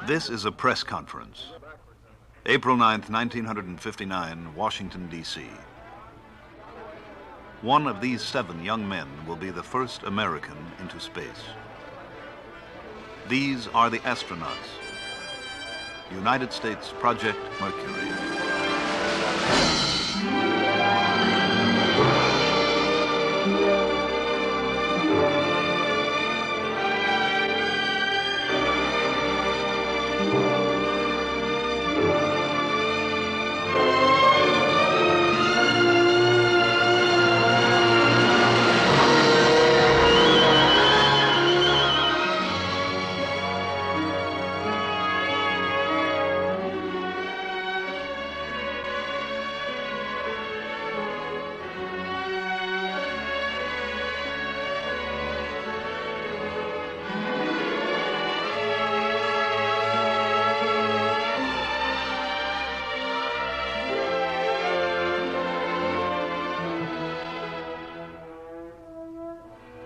This is a press conference. April 9th, 1959, Washington, D.C. One of these 7 young men will be the first American into space. These are the astronauts. United States Project Mercury.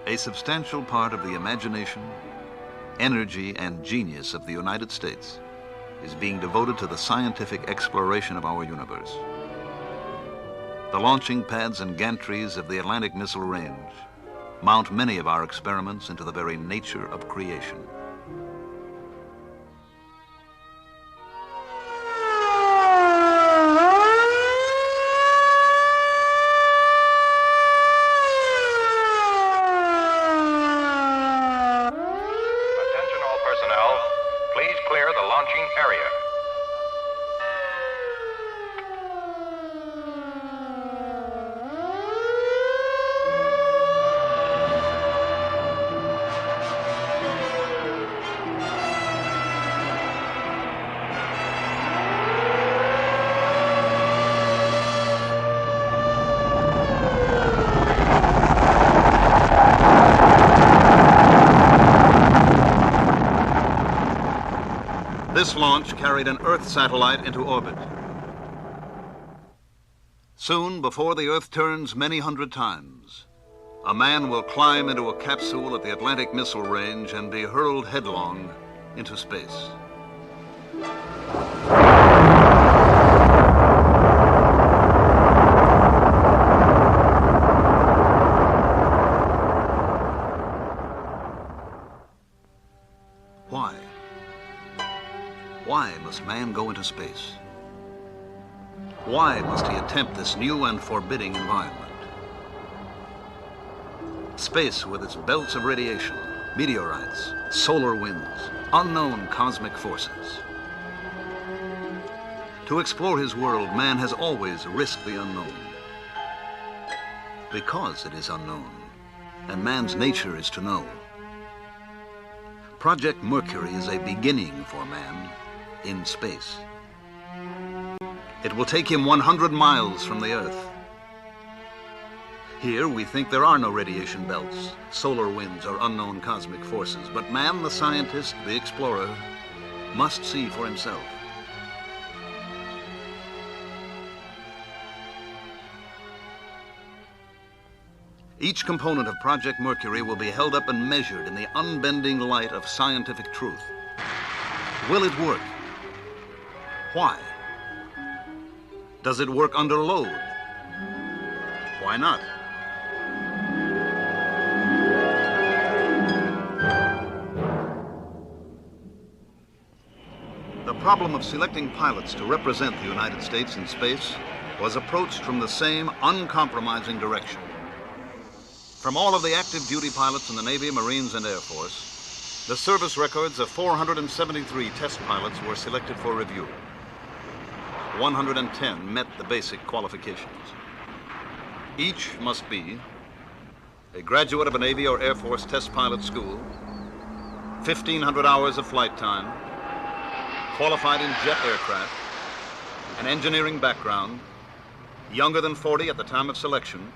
A substantial part of the imagination, energy, and genius of the United States is being devoted to the scientific exploration of our universe. The launching pads and gantries of the Atlantic Missile Range mount many of our experiments into the very nature of creation. This launch carried an Earth satellite into orbit. Soon, before the Earth turns many hundred times, a man will climb into a capsule at the Atlantic Missile Range and be hurled headlong into space. Why? Why must man go into space? Why must he attempt this new and forbidding environment? Space with its belts of radiation, meteorites, solar winds, unknown cosmic forces. To explore his world, man has always risked the unknown. Because it is unknown, and man's nature is to know. Project Mercury is a beginning for man in space. It will take him 100 miles from the Earth. Here we think there are no radiation belts, solar winds, or unknown cosmic forces, but man, the scientist, the explorer, must see for himself. Each component of Project Mercury will be held up and measured in the unbending light of scientific truth. Will it work? Why? Does it work under load? Why not? The problem of selecting pilots to represent the United States in space was approached from the same uncompromising direction. From all of the active duty pilots in the Navy, Marines, and Air Force, the service records of 473 test pilots were selected for review. 110 met the basic qualifications. Each must be a graduate of a Navy or Air Force test pilot school, 1,500 hours of flight time, qualified in jet aircraft, an engineering background, younger than 40 at the time of selection,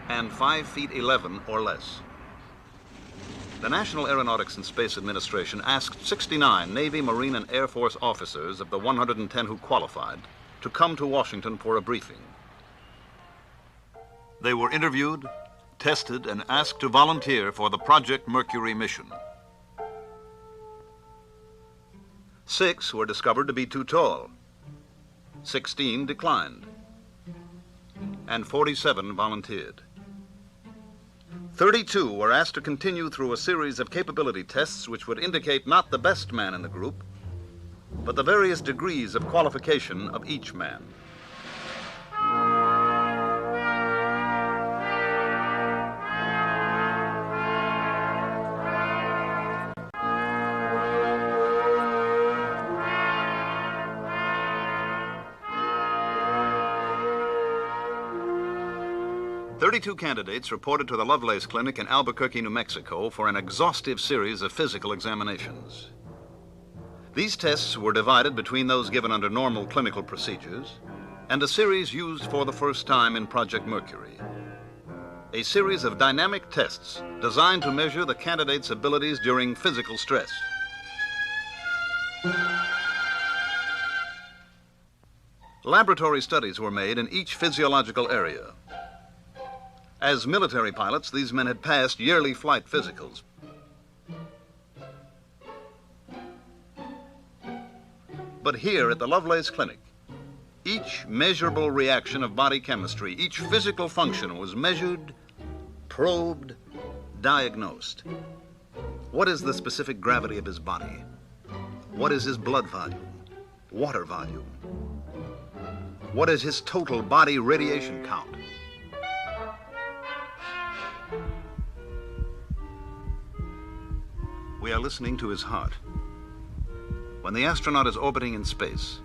and 5 feet 11 or less. The National Aeronautics and Space Administration asked 69 Navy, Marine, and Air Force officers of the 110 who qualified to come to Washington for a briefing. They were interviewed, tested, and asked to volunteer for the Project Mercury mission. 6 were discovered to be too tall. 16 declined. And 47 volunteered. 32 were asked to continue through a series of capability tests which would indicate not the best man in the group, but the various degrees of qualification of each man. Thirty-two candidates reported to the Lovelace Clinic in Albuquerque, New Mexico for an exhaustive series of physical examinations. These tests were divided between those given under normal clinical procedures and a series used for the first time in Project Mercury. A series of dynamic tests designed to measure the candidates' abilities during physical stress. Laboratory studies were made in each physiological area. As military pilots, these men had passed yearly flight physicals. But here at the Lovelace Clinic, each measurable reaction of body chemistry, each physical function was measured, probed, diagnosed. What is the specific gravity of his body? What is his blood volume, water volume? What is his total body radiation count? We are listening to his heart. When the astronaut is orbiting in space,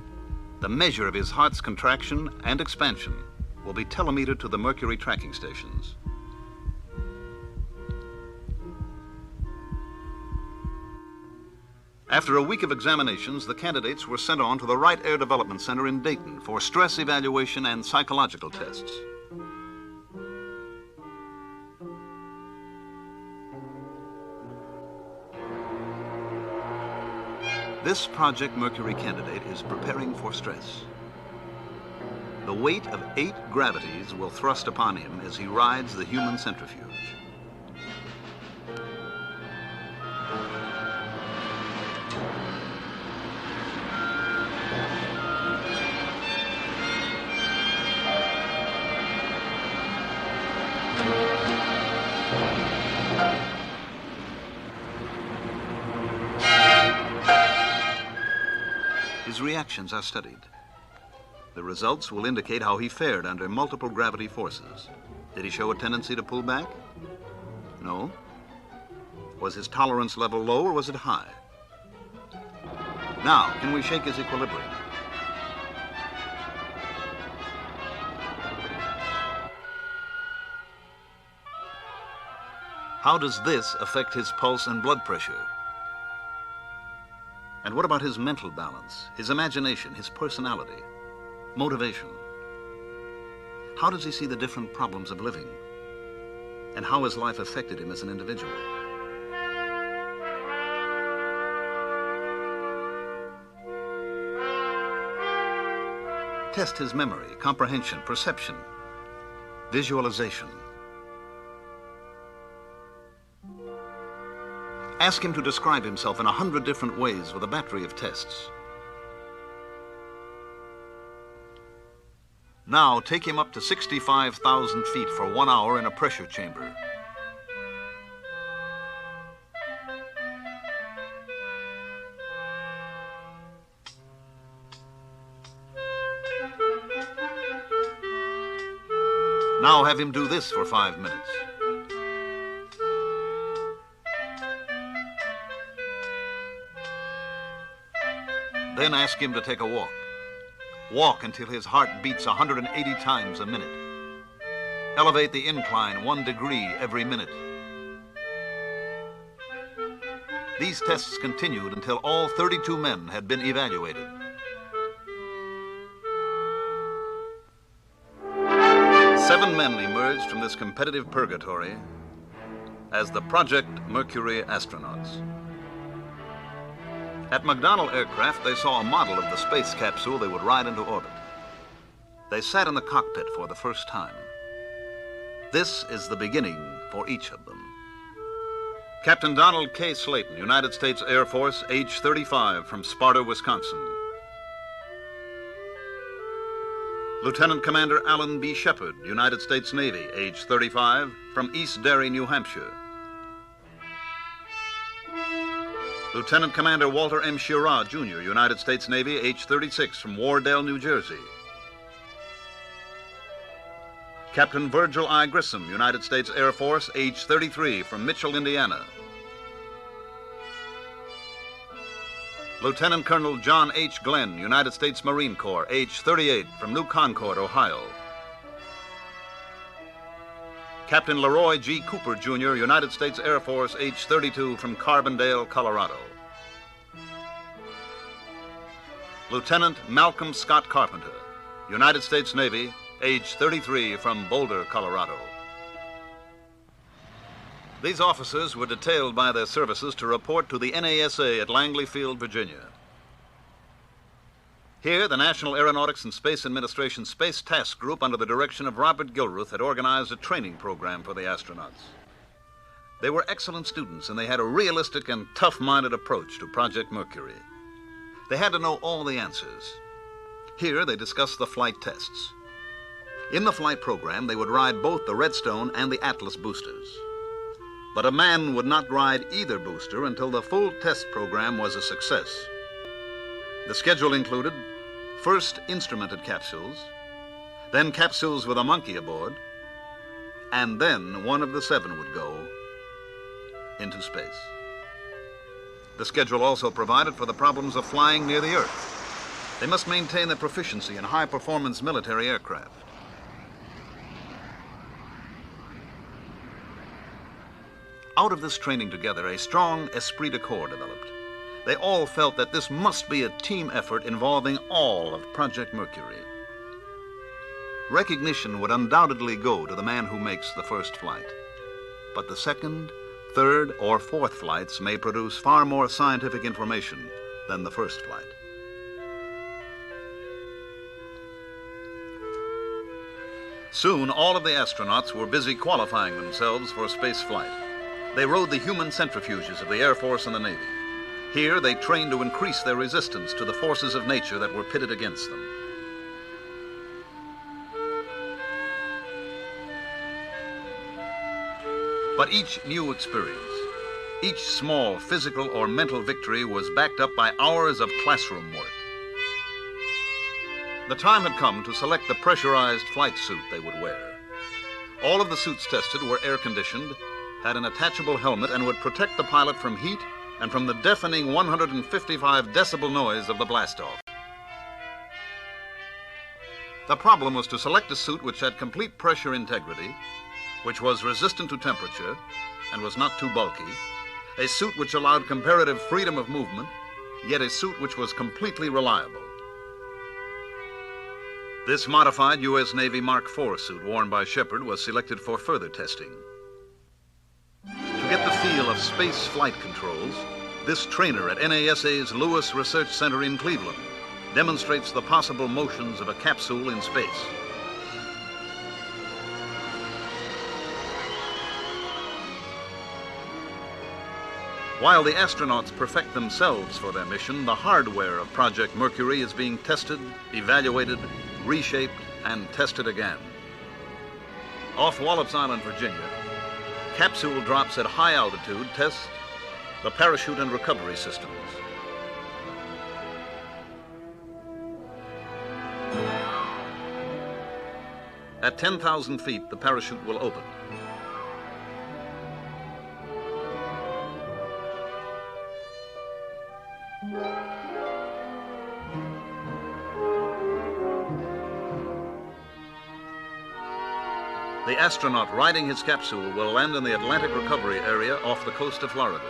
the measure of his heart's contraction and expansion will be telemetered to the Mercury tracking stations. After a week of examinations, the candidates were sent on to the Wright Air Development Center in Dayton for stress evaluation and psychological tests. This Project Mercury candidate is preparing for stress. The weight of 8 gravities will thrust upon him as he rides the human centrifuge. His reactions are studied. The results will indicate how he fared under multiple gravity forces. Did he show a tendency to pull back? No. Was his tolerance level low or was it high? Now, can we shake his equilibrium? How does this affect his pulse and blood pressure? And what about his mental balance, his imagination, his personality, motivation? How does he see the different problems of living? And how has life affected him as an individual? Test his memory, comprehension, perception, visualization. Ask him to describe himself in 100 different ways with a battery of tests. Now take him up to 65,000 feet for 1 hour in a pressure chamber. Now have him do this for 5 minutes. Then ask him to take a walk. Walk until his heart beats 180 times a minute. Elevate the incline 1 degree every minute. These tests continued until all 32 men had been evaluated. Seven men emerged from this competitive purgatory as the Project Mercury astronauts. At McDonnell Aircraft, they saw a model of the space capsule they would ride into orbit. They sat in the cockpit for the first time. This is the beginning for each of them. Captain Donald K. Slayton, United States Air Force, age 35, from Sparta, Wisconsin. Lieutenant Commander Alan B. Shepard, United States Navy, age 35, from East Derry, New Hampshire. Lieutenant Commander Walter M. Schirra, Jr., United States Navy, age 36, from Wardell, New Jersey. Captain Virgil I. Grissom, United States Air Force, age 33, from Mitchell, Indiana. Lieutenant Colonel John H. Glenn, United States Marine Corps, age 38, from New Concord, Ohio. Captain Leroy G. Cooper, Jr., United States Air Force, age 32, from Carbondale, Colorado. Lieutenant Malcolm Scott Carpenter, United States Navy, age 33, from Boulder, Colorado. These officers were detailed by their services to report to the NASA at Langley Field, Virginia. Here, the National Aeronautics and Space Administration Space Task Group, under the direction of Robert Gilruth, had organized a training program for the astronauts. They were excellent students, and they had a realistic and tough-minded approach to Project Mercury. They had to know all the answers. Here, they discussed the flight tests. In the flight program, they would ride both the Redstone and the Atlas boosters. But a man would not ride either booster until the full test program was a success. The schedule included first instrumented capsules, then capsules with a monkey aboard, and then one of the 7 would go into space. The schedule also provided for the problems of flying near the Earth. They must maintain their proficiency in high-performance military aircraft. Out of this training together, a strong esprit de corps developed. They all felt that this must be a team effort involving all of Project Mercury. Recognition would undoubtedly go to the man who makes the first flight. But the second, third, or fourth flights may produce far more scientific information than the first flight. Soon, all of the astronauts were busy qualifying themselves for space flight. They rode the human centrifuges of the Air Force and the Navy. Here, they trained to increase their resistance to the forces of nature that were pitted against them. But each new experience, each small physical or mental victory was backed up by hours of classroom work. The time had come to select the pressurized flight suit they would wear. All of the suits tested were air-conditioned, had an attachable helmet, and would protect the pilot from heat and from the deafening 155 decibel noise of the blastoff. The problem was to select a suit which had complete pressure integrity, which was resistant to temperature and was not too bulky, a suit which allowed comparative freedom of movement, yet a suit which was completely reliable. This modified U.S. Navy Mark IV suit worn by Shepard was selected for further testing. To get the feel of space flight controls, this trainer at NASA's Lewis Research Center in Cleveland demonstrates the possible motions of a capsule in space. While the astronauts perfect themselves for their mission, the hardware of Project Mercury is being tested, evaluated, reshaped, and tested again. Off Wallops Island, Virginia, capsule drops at high altitude test the parachute and recovery systems. At 10,000 feet, the parachute will open. The astronaut riding his capsule will land in the Atlantic recovery area off the coast of Florida.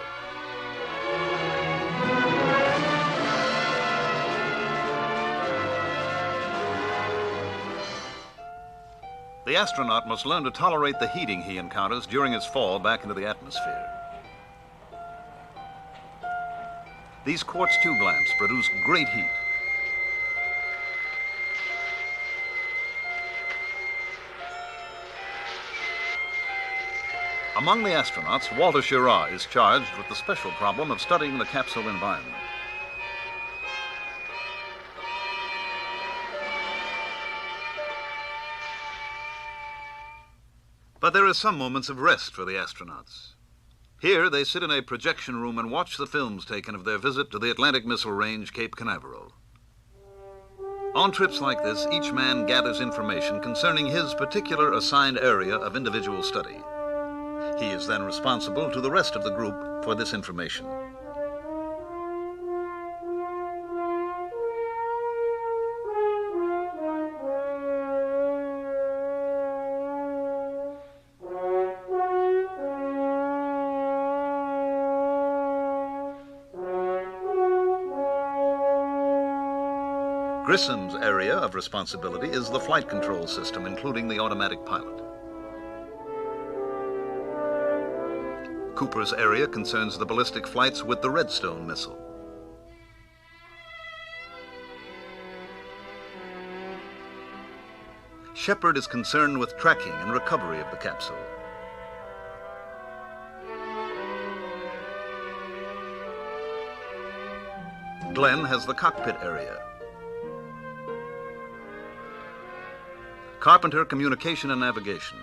The astronaut must learn to tolerate the heating he encounters during his fall back into the atmosphere. These quartz tube lamps produce great heat. Among the astronauts, Walter Schirra is charged with the special problem of studying the capsule environment. But there are some moments of rest for the astronauts. Here, they sit in a projection room and watch the films taken of their visit to the Atlantic Missile Range, Cape Canaveral. On trips like this, each man gathers information concerning his particular assigned area of individual study. He is then responsible to the rest of the group for this information. Grissom's area of responsibility is the flight control system, including the automatic pilot. Cooper's area concerns the ballistic flights with the Redstone missile. Shepard is concerned with tracking and recovery of the capsule. Glenn has the cockpit area. Carpenter, communication and navigation.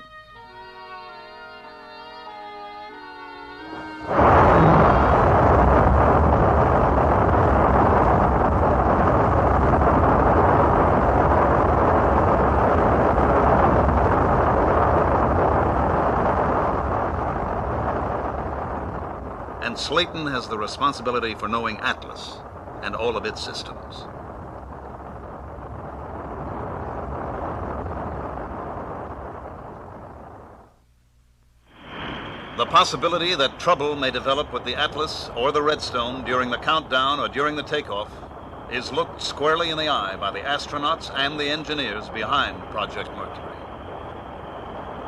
And Slayton has the responsibility for knowing Atlas and all of its systems. The possibility that trouble may develop with the Atlas or the Redstone during the countdown or during the takeoff is looked squarely in the eye by the astronauts and the engineers behind Project Mercury.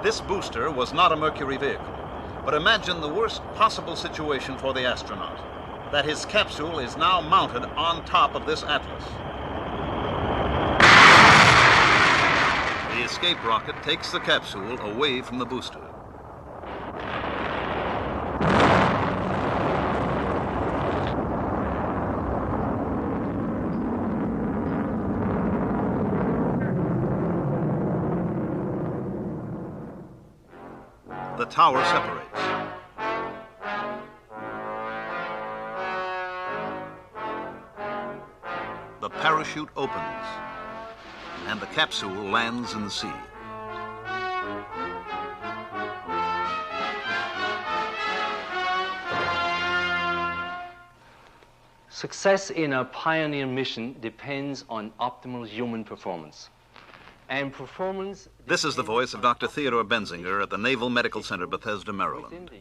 This booster was not a Mercury vehicle, but imagine the worst possible situation for the astronaut, that his capsule is now mounted on top of this Atlas. The escape rocket takes the capsule away from the booster. The tower separates. The parachute opens, and the capsule lands in the sea. Success in a pioneer mission depends on optimal human performance. And performance... This is the voice of Dr. Theodore Benzinger at the Naval Medical Center, Bethesda, Maryland.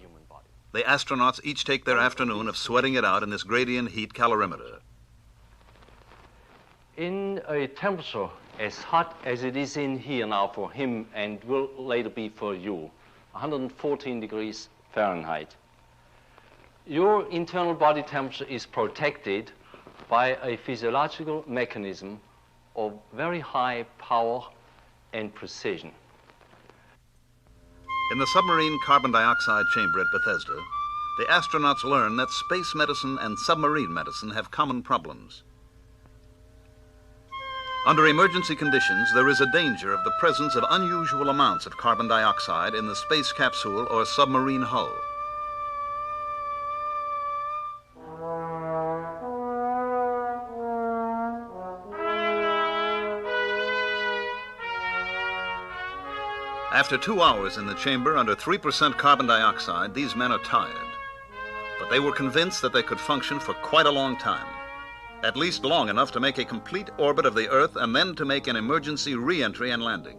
The astronauts each take their afternoon of sweating it out in this gradient heat calorimeter. In a temperature as hot as it is in here now for him and will later be for you, 114 degrees Fahrenheit, your internal body temperature is protected by a physiological mechanism of very high power and precision. In the submarine carbon dioxide chamber at Bethesda, the astronauts learn that space medicine and submarine medicine have common problems. Under emergency conditions, there is a danger of the presence of unusual amounts of carbon dioxide in the space capsule or submarine hull. After 2 hours in the chamber under 3% carbon dioxide, these men are tired. But they were convinced that they could function for quite a long time, at least long enough to make a complete orbit of the Earth and then to make an emergency re-entry and landing.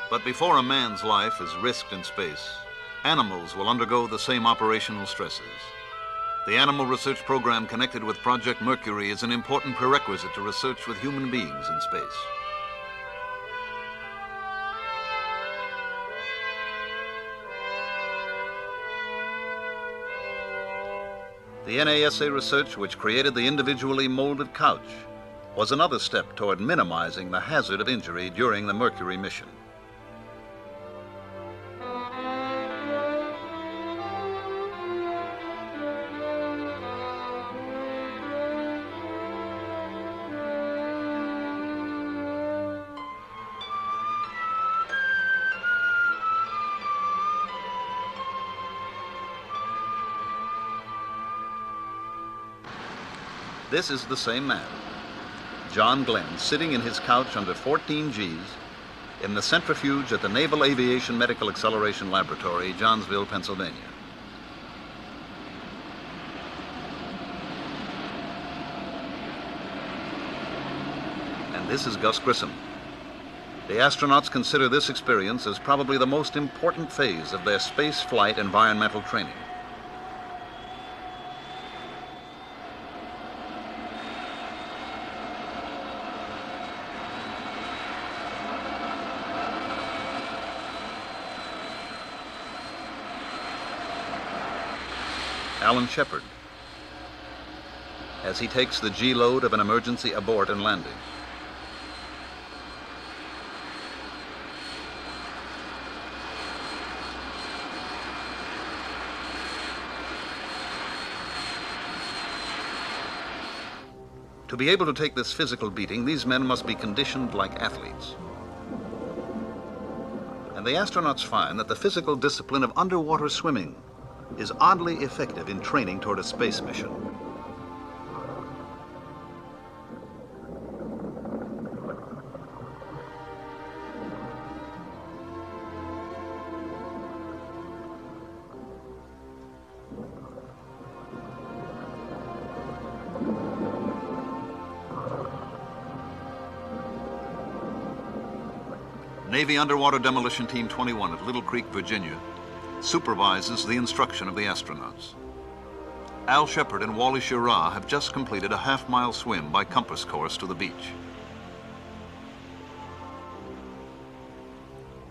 But before a man's life is risked in space, animals will undergo the same operational stresses. The animal research program connected with Project Mercury is an important prerequisite to research with human beings in space. The NASA research which created the individually molded couch was another step toward minimizing the hazard of injury during the Mercury mission. This is the same man, John Glenn, sitting in his couch under 14 Gs in the centrifuge at the Naval Aviation Medical Acceleration Laboratory, Johnsville, Pennsylvania. And this is Gus Grissom. The astronauts consider this experience as probably the most important phase of their space flight environmental training. Alan Shepard, as he takes the G-load of an emergency abort and landing. To be able to take this physical beating, these men must be conditioned like athletes. And the astronauts find that the physical discipline of underwater swimming is oddly effective in training toward a space mission. Navy Underwater Demolition Team 21 at Little Creek, Virginia, supervises the instruction of the astronauts. Al Shepard and Wally Schirra have just completed a half-mile swim by compass course to the beach.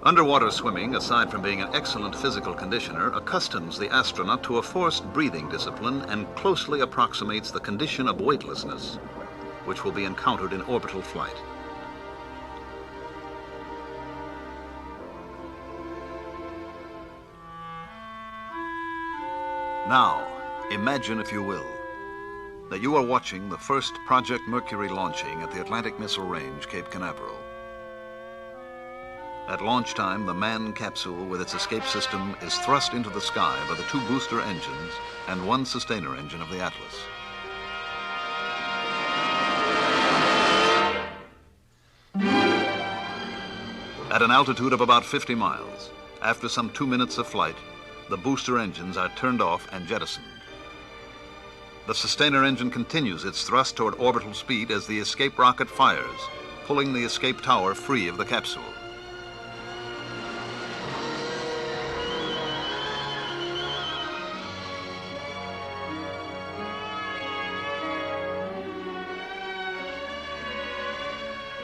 Underwater swimming, aside from being an excellent physical conditioner, accustoms the astronaut to a forced breathing discipline and closely approximates the condition of weightlessness, which will be encountered in orbital flight. Now, imagine, if you will, that you are watching the first Project Mercury launching at the Atlantic Missile Range, Cape Canaveral. At launch time, the manned capsule with its escape system is thrust into the sky by the 2 booster engines and 1 sustainer engine of the Atlas. At an altitude of about 50 miles, after some 2 minutes of flight, the booster engines are turned off and jettisoned. The sustainer engine continues its thrust toward orbital speed as the escape rocket fires, pulling the escape tower free of the capsule.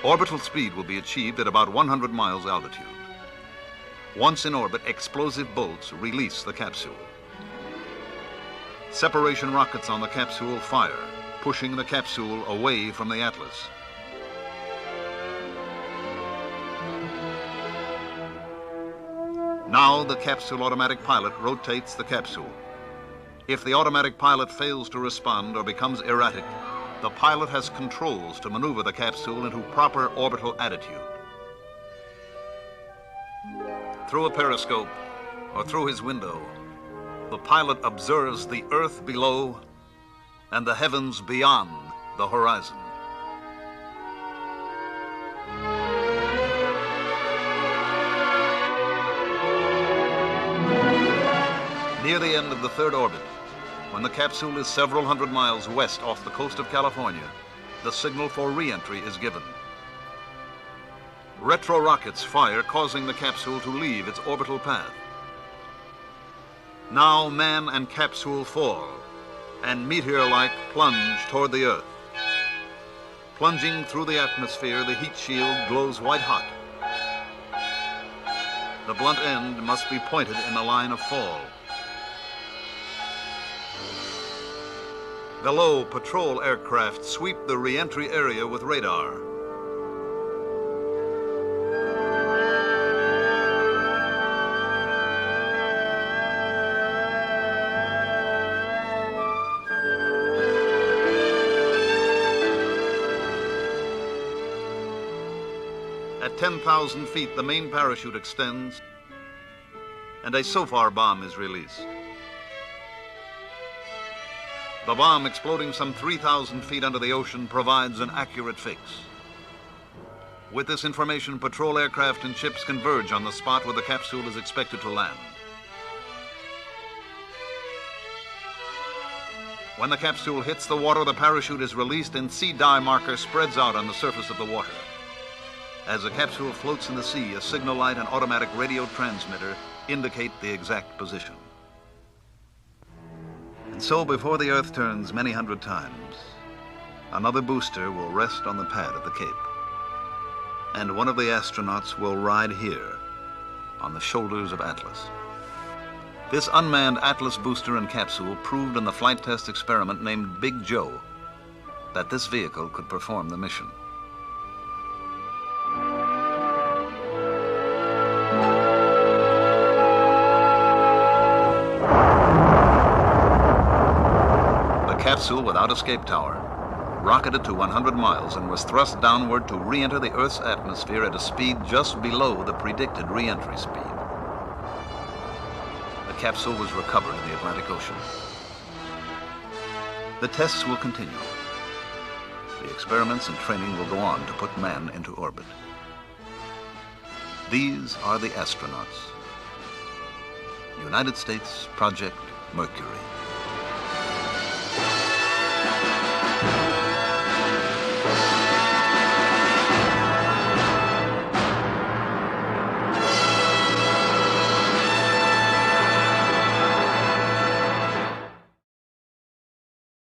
Orbital speed will be achieved at about 100 miles altitude. Once in orbit, explosive bolts release the capsule. Separation rockets on the capsule fire, pushing the capsule away from the Atlas. Now the capsule automatic pilot rotates the capsule. If the automatic pilot fails to respond or becomes erratic, the pilot has controls to maneuver the capsule into proper orbital attitude. Through a periscope or through his window, the pilot observes the Earth below and the heavens beyond the horizon. Near the end of the 3rd orbit, when the capsule is several hundred miles west off the coast of California, the signal for re-entry is given. Retro rockets fire, causing the capsule to leave its orbital path. Now man and capsule fall, and meteor-like plunge toward the Earth. Plunging through the atmosphere, the heat shield glows white hot. The blunt end must be pointed in the line of fall. Below, patrol aircraft sweep the re-entry area with radar. At 10,000 feet, the main parachute extends, and a SOFAR bomb is released. The bomb, exploding some 3,000 feet under the ocean, provides an accurate fix. With this information, patrol aircraft and ships converge on the spot where the capsule is expected to land. When the capsule hits the water, the parachute is released and sea dye marker spreads out on the surface of the water. As the capsule floats in the sea, a signal light and automatic radio transmitter indicate the exact position. And so, before the Earth turns many hundred times, another booster will rest on the pad of the Cape. And one of the astronauts will ride here on the shoulders of Atlas. This unmanned Atlas booster and capsule proved in the flight test experiment named Big Joe that this vehicle could perform the mission. The capsule, without escape tower, rocketed to 100 miles and was thrust downward to re-enter the Earth's atmosphere at a speed just below the predicted re-entry speed. The capsule was recovered in the Atlantic Ocean. The tests will continue. The experiments and training will go on to put man into orbit. These are the astronauts. United States Project Mercury.